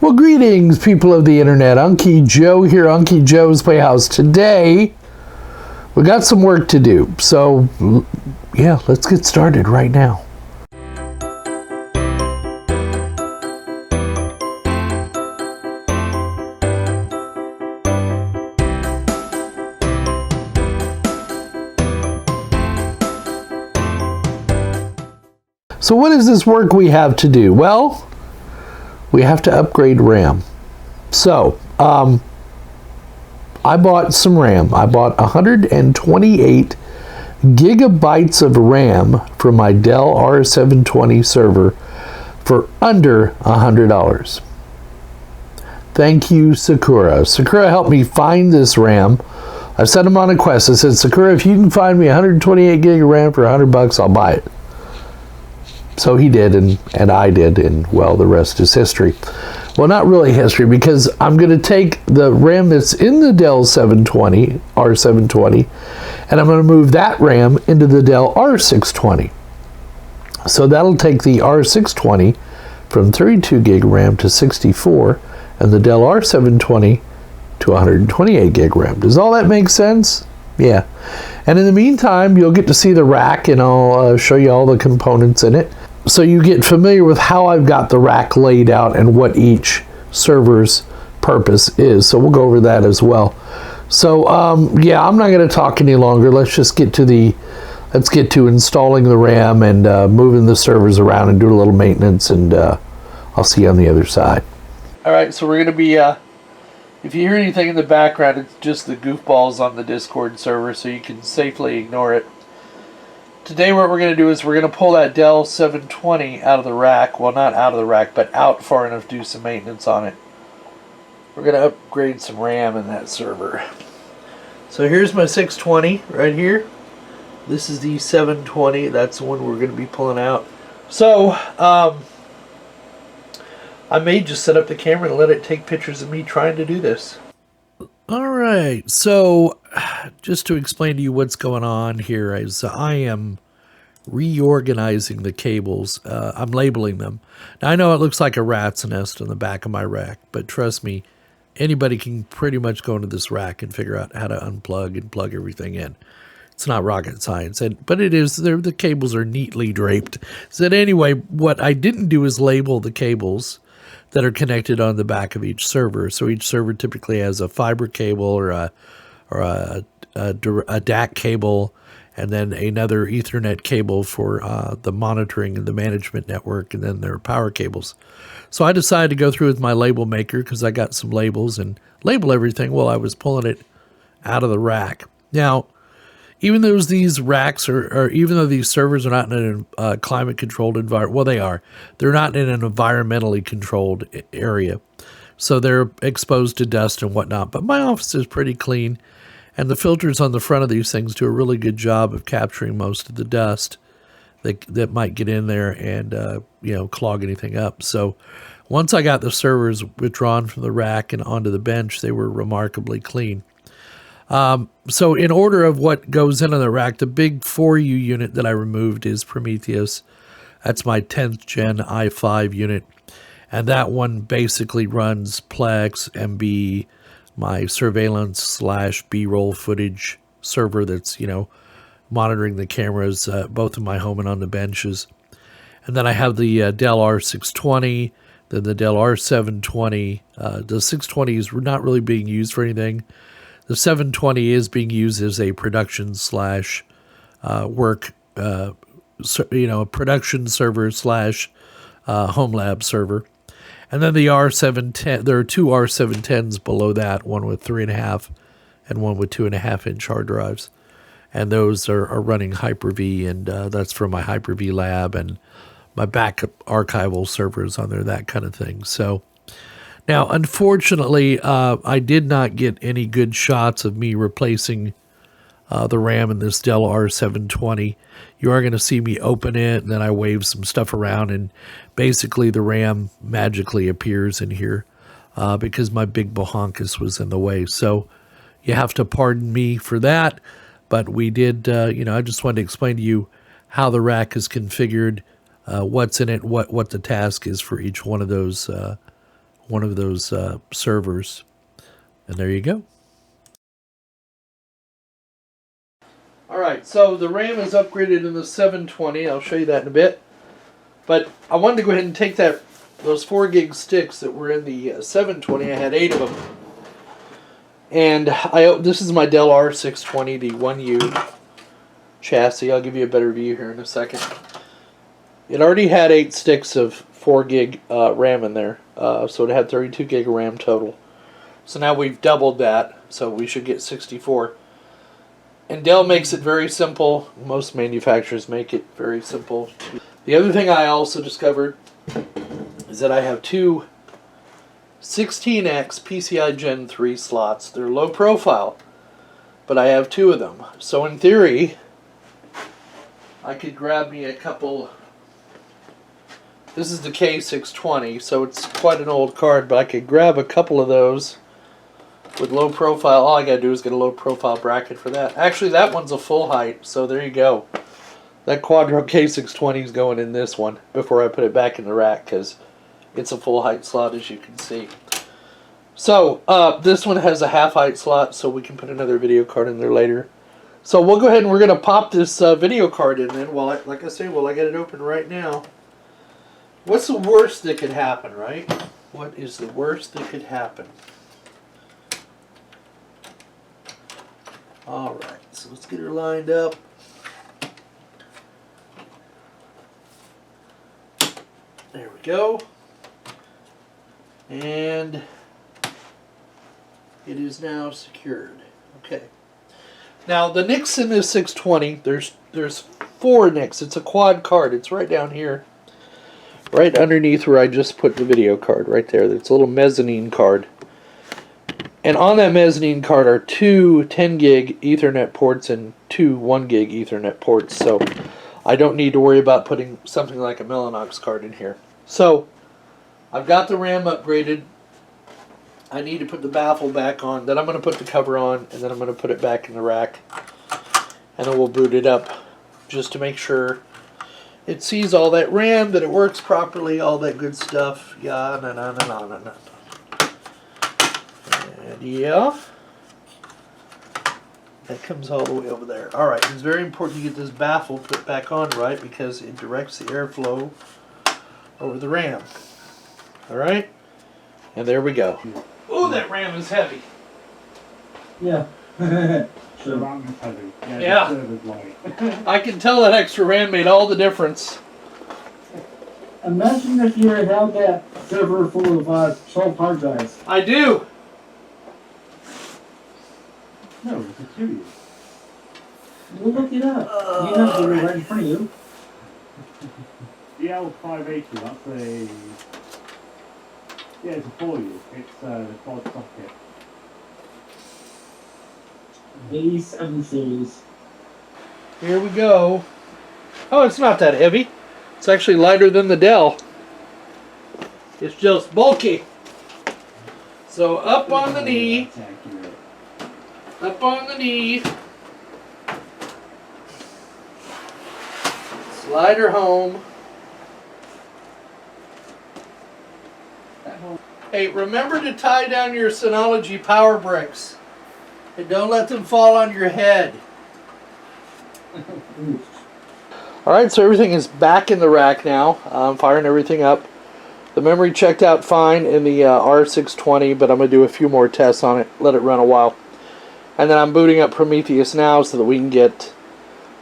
Well, greetings, people of the internet. Unky Joe here, Unky Joe's Playhouse. Today, we got some work to do. So, yeah, let's get started right now. So what is this work we have to do? Well, we have to upgrade RAM. So, I bought some RAM. I bought 128 gigabytes of RAM for my Dell R720 server for under $100. Thank you, Sakura. Sakura helped me find this RAM. I sent him on a quest. I said, Sakura, if you can find me 128 gig of RAM for $100, I'll buy it. So he did, and I did, and well, the rest is history. Well, not really history, because I'm going to take the RAM that's in the Dell R720, and I'm going to move that RAM into the Dell R620. So that'll take the R620 from 32 gig RAM to 64, and the Dell R720 to 128 gig RAM. Does all that make sense? Yeah. And in the meantime, you'll get to see the rack, and I'll show you all the components in it, so you get familiar with how I've got the rack laid out and what each server's purpose is. So we'll go over that as well. So yeah, I'm not going to talk any longer. Let's just get to installing the RAM and moving the servers around and doing a little maintenance, and I'll see you on the other side. All right, so we're going to be if you hear anything in the background, it's just the goofballs on the Discord server, so you can safely ignore it. Today what we're going to do is we're going to pull that Dell 720 out of the rack. Well, not out of the rack, but out far enough to do some maintenance on it. We're going to upgrade some RAM in that server. So here's my 620 right here. This is the 720. That's the one we're going to be pulling out. So, I may just set up the camera and let it take pictures of me trying to do this. All right, so just to explain to you what's going on here is I am reorganizing the cables. I'm labeling them. Now, I know it looks like a rat's nest on the back of my rack, but trust me, anybody can pretty much go into this rack and figure out how to unplug and plug everything in. It's not rocket science, but it is. The cables are neatly draped. So anyway, what I didn't do is label the cables that are connected on the back of each server. So each server typically has a fiber cable or a DAC cable, and then another Ethernet cable for the monitoring and the management network, and then there are power cables. So I decided to go through with my label maker because I got some labels and label everything while I was pulling it out of the rack. Now, even though these racks or even though these servers are not in a climate-controlled environment, well, they are. They're not in an environmentally controlled area, so they're exposed to dust and whatnot. But my office is pretty clean, and the filters on the front of these things do a really good job of capturing most of the dust that might get in there and clog anything up. So once I got the servers withdrawn from the rack and onto the bench, they were remarkably clean. So in order of what goes into the rack, the big 4U unit that I removed is Prometheus. That's my 10th gen i5 unit. And that one basically runs Plex, MB, my surveillance / B-roll footage server that's, monitoring the cameras, both in my home and on the benches. And then I have the Dell R620, then the Dell R720. The 620 is not really being used for anything. The 720 is being used as a production / work, production server / home lab server. And then the R710, there are two R710s below that, one with 3.5 and one with 2.5 inch hard drives. And those are running Hyper-V, and that's for my Hyper-V lab and my backup archival servers on there, that kind of thing. So now, unfortunately, I did not get any good shots of me replacing the RAM in this Dell R720. You are going to see me open it, and then I wave some stuff around, and basically the RAM magically appears in here because my big bohonkus was in the way. So you have to pardon me for that, but we did, I just wanted to explain to you how the rack is configured, what's in it, what the task is for each one of those one of those servers. And there you go. Alright, so the RAM is upgraded in the 720. I'll show you that in a bit. But I wanted to go ahead and take those 4 gig sticks that were in the 720. I had 8 of them. And this is my Dell R620, the 1U chassis. I'll give you a better view here in a second. It already had 8 sticks of 4 gig RAM in there. So it had 32 gig of RAM total. So now we've doubled that, so we should get 64. And Dell makes it very simple. Most manufacturers make it very simple. The other thing I also discovered is that I have 2 16X PCI Gen 3 slots. They're low profile, but I have 2 of them. So in theory, I could grab me a couple. This is the K620, so it's quite an old card, but I could grab a couple of those with low profile. All I gotta do is get a low profile bracket for that. Actually, that one's a full height, so there you go. That Quadro K620 is going in this one before I put it back in the rack, because it's a full height slot, as you can see. So this one has a half height slot, so we can put another video card in there later. So we'll go ahead and we're gonna pop this video card in then. Like I say, I get it open right now. What's the worst that could happen, right? What is the worst that could happen? Alright, so let's get her lined up. There we go. And it is now secured. Okay. Now the NICs in this 620, there's 4 NICs. It's a quad card. It's right down here. Right underneath where I just put the video card, right there. It's a little mezzanine card. And on that mezzanine card are 2 10 gig Ethernet ports and 2 1 gig Ethernet ports. So I don't need to worry about putting something like a Mellanox card in here. So I've got the RAM upgraded. I need to put the baffle back on. Then I'm going to put the cover on, and then I'm going to put it back in the rack. And then we'll boot it up just to make sure it sees all that RAM, that it works properly, all that good stuff. Yeah, no. And yeah, that comes all the way over there. Alright, it's very important to get this baffle put back on right, because it directs the airflow over the RAM. Alright, and there we go. Oh, that RAM is heavy. Yeah. The RAM is heavy. Yeah. The server's light. I can tell that extra RAM made all the difference. Imagine if you had that server full of 12 hard drives. I do. No, it's a serious. We'll look it up. You have the right in front of you. The L580, that's a... Yeah, it's a 4U. It's the quad socket. A7 series. Here we go. Oh, it's not that heavy. It's actually lighter than the Dell. It's just bulky. So up on the knee. That's accurate. Up on the knee. Slide her home. Hey, remember to tie down your Synology power bricks. And don't let them fall on your head. Alright, so everything is back in the rack now. I'm firing everything up. The memory checked out fine in the R620, but I'm going to do a few more tests on it, let it run a while. And then I'm booting up Prometheus now so that we can get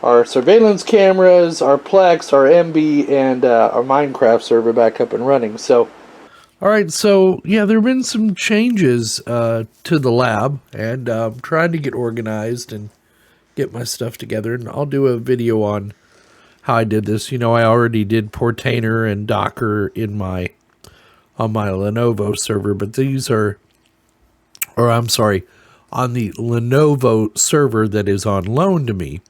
our surveillance cameras, our Plex, our MB, and our Minecraft server back up and running. So, alright, so yeah, there have been some changes to the lab, and I'm trying to get organized and get my stuff together, and I'll do a video on how I did this. You know, I already did Portainer and Docker in on my Lenovo server, but these are, or I'm sorry, on the Lenovo server that is on loan to me.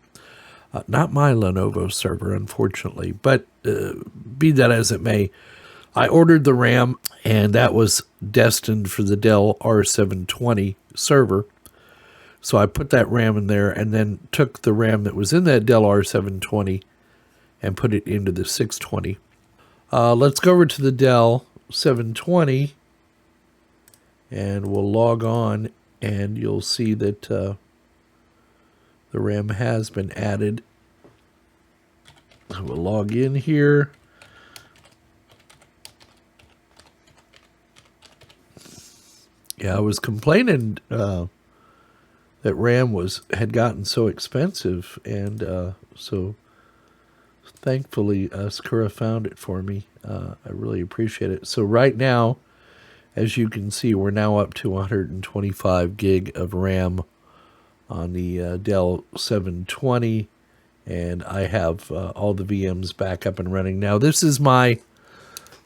Not my Lenovo server, unfortunately, but be that as it may, I ordered the RAM, and that was destined for the Dell R720 server. So I put that RAM in there and then took the RAM that was in that Dell R720 and put it into the 620. Let's go over to the Dell 720 and we'll log on, and you'll see that the RAM has been added. So we'll log in here. Yeah, I was complaining that RAM had gotten so expensive, and so thankfully Sakura found it for me. I really appreciate it. So right now, as you can see, we're now up to 125 gig of RAM on the Dell 720, and I have all the VMs back up and running. Now, this is my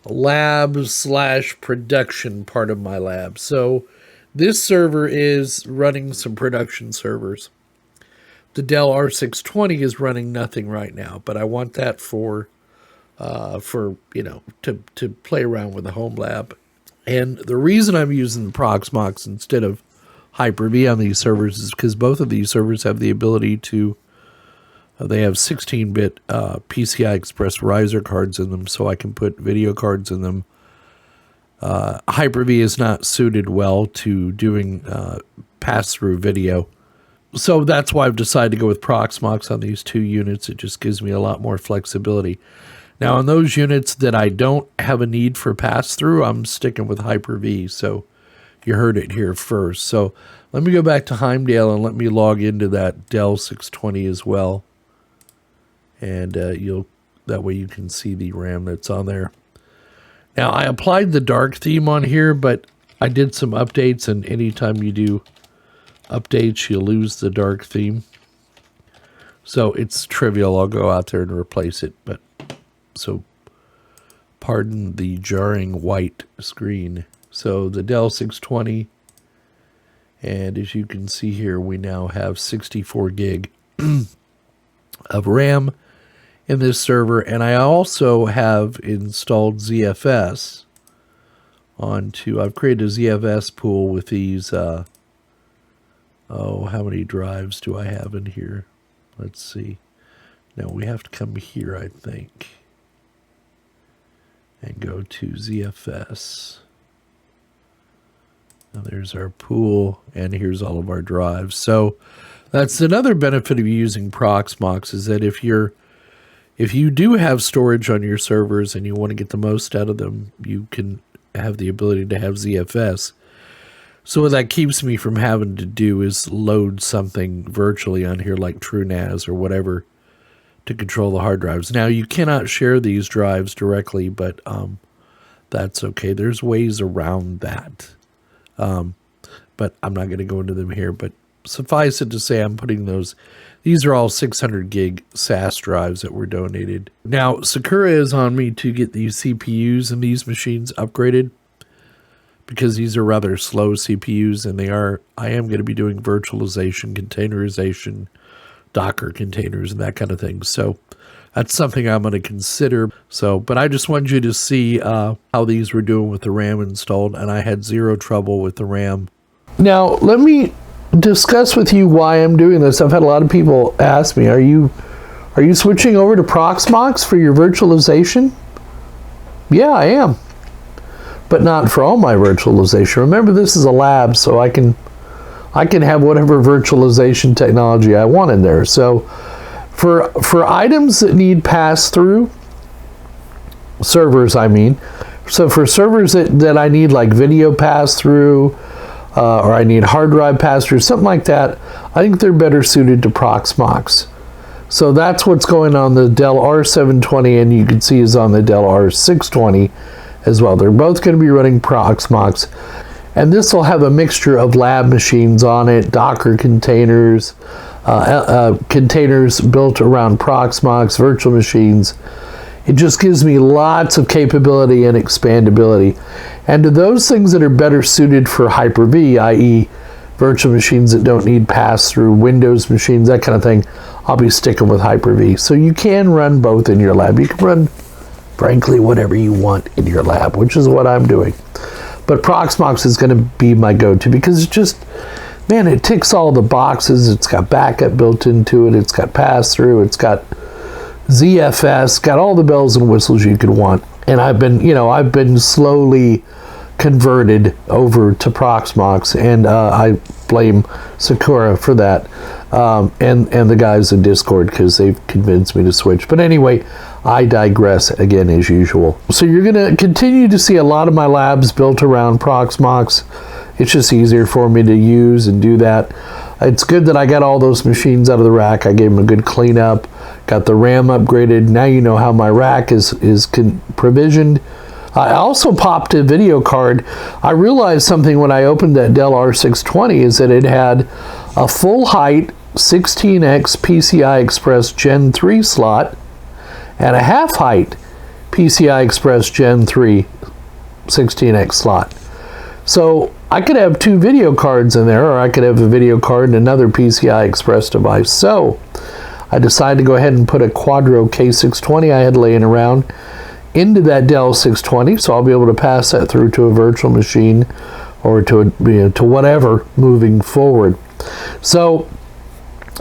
lab/production part of my lab. So this server is running some production servers. The Dell R620 is running nothing right now, but I want that for you know, to play around with the home lab. And the reason I'm using Proxmox instead of Hyper-V on these servers is because both of these servers have the ability to they have 16-bit PCI Express riser cards in them, so I can put video cards in them. Hyper-V is not suited well to doing pass-through video. So that's why I've decided to go with Proxmox on these two units. It just gives me a lot more flexibility. Now, on those units that I don't have a need for pass-through, I'm sticking with Hyper-V. So you heard it here first. So let me go back to Heimdall and let me log into that Dell 620 as well. And that way you can see the RAM that's on there. Now, I applied the dark theme on here, but I did some updates, and anytime you do updates, you lose the dark theme. So it's trivial. I'll go out there and replace it. But so pardon the jarring white screen. So the Dell 620, and as you can see here, we now have 64 gig of RAM in this server, and I also have installed ZFS onto, I've created a ZFS pool with these, how many drives do I have in here? Let's see. Now we have to come here, I think, and go to ZFS. Now there's our pool, and here's all of our drives. So that's another benefit of using Proxmox, is that if you do have storage on your servers and you want to get the most out of them, you can have the ability to have ZFS. So what that keeps me from having to do is load something virtually on here like TrueNAS or whatever to control the hard drives. Now, you cannot share these drives directly, but that's okay. There's ways around that. But I'm not going to go into them here. But suffice it to say, I'm putting these are all 600 gig SAS drives that were donated. Now, Sakura is on me to get these CPUs and these machines upgraded, because these are rather slow CPUs, and I am going to be doing virtualization, containerization, Docker containers, and that kind of thing. So that's something I'm going to consider. But I just wanted you to see how these were doing with the RAM installed, and I had zero trouble with the RAM. Now, let me discuss with you why I'm doing this. I've had a lot of people ask me, are you switching over to Proxmox for your virtualization? Yeah, I am. But not for all my virtualization. Remember, this is a lab, so I can have whatever virtualization technology I want in there. So for items that need pass-through, servers I mean, so for servers that I need like video pass-through, or I need hard drive pass-through, something like that, I think they're better suited to Proxmox. So that's what's going on the Dell R720, and you can see is on the Dell R620 as well. They're both going to be running Proxmox, and this will have a mixture of lab machines on it, Docker containers, containers built around Proxmox, virtual machines. It just gives me lots of capability and expandability. And to those things that are better suited for Hyper-V, i.e. virtual machines that don't need pass-through, Windows machines, that kind of thing, I'll be sticking with Hyper-V. So you can run both in your lab. You can run, frankly, whatever you want in your lab, which is what I'm doing. But Proxmox is going to be my go-to, because it's just, man, it ticks all the boxes. It's got backup built into it. It's got pass-through. It's got ZFS, got all the bells and whistles you could want. And I've been slowly converted over to Proxmox, and I blame Sakura for that, and the guys in Discord, because they've convinced me to switch. But anyway, I digress again as usual. So you're going to continue to see a lot of my labs built around Proxmox. It's just easier for me to use and do that. It's good that I got all those machines out of the rack. I gave them a good cleanup, got the RAM upgraded. Now you know how my rack is provisioned. I also popped a video card. I realized something when I opened that Dell R620 is that it had a full height 16x PCI Express Gen 3 slot and a half height PCI Express Gen 3 16x slot. So I could have two video cards in there, or I could have a video card and another PCI Express device. So I decided to go ahead and put a Quadro K620 I had laying around into that Dell 620, so I'll be able to pass that through to a virtual machine or to whatever moving forward. So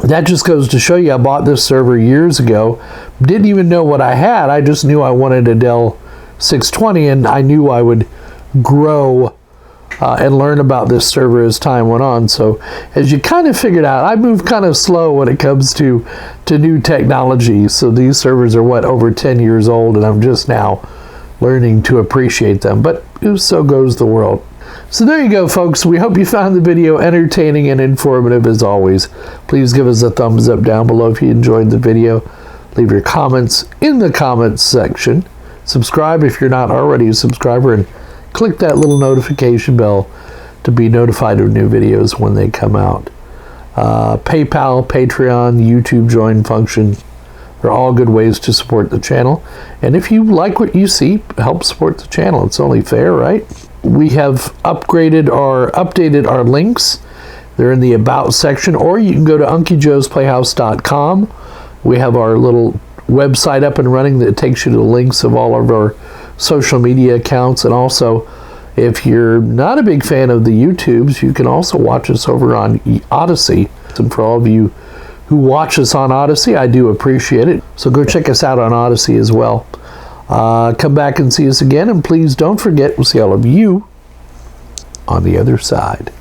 that just goes to show you, I bought this server years ago, didn't even know what I had. I just knew I wanted a Dell 620, and I knew I would grow and learn about this server as time went on. So as you kind of figured out, I move kind of slow when it comes to new technology. So these servers are over 10 years old, and I'm just now learning to appreciate them. But so goes the world. So there you go, folks. We hope you found the video entertaining and informative as always. Please give us a thumbs up down below if you enjoyed the video. Leave your comments in the comments section. Subscribe if you're not already a subscriber, and click that little notification bell to be notified of new videos when they come out. PayPal, Patreon, YouTube join function are all good ways to support the channel. And if you like what you see, help support the channel. It's only fair, right? We have updated our links. They're in the About section, or you can go to UnkyJoe'sPlayhouse.com. We have our little website up and running that takes you to the links of all of our social media accounts. And also, if you're not a big fan of the YouTubes, you can also watch us over on Odyssey. And for all of you who watch us on Odyssey, I do appreciate it. So go check us out on Odyssey as well. Come back and see us again, and please don't forget, we'll see all of you on the other side.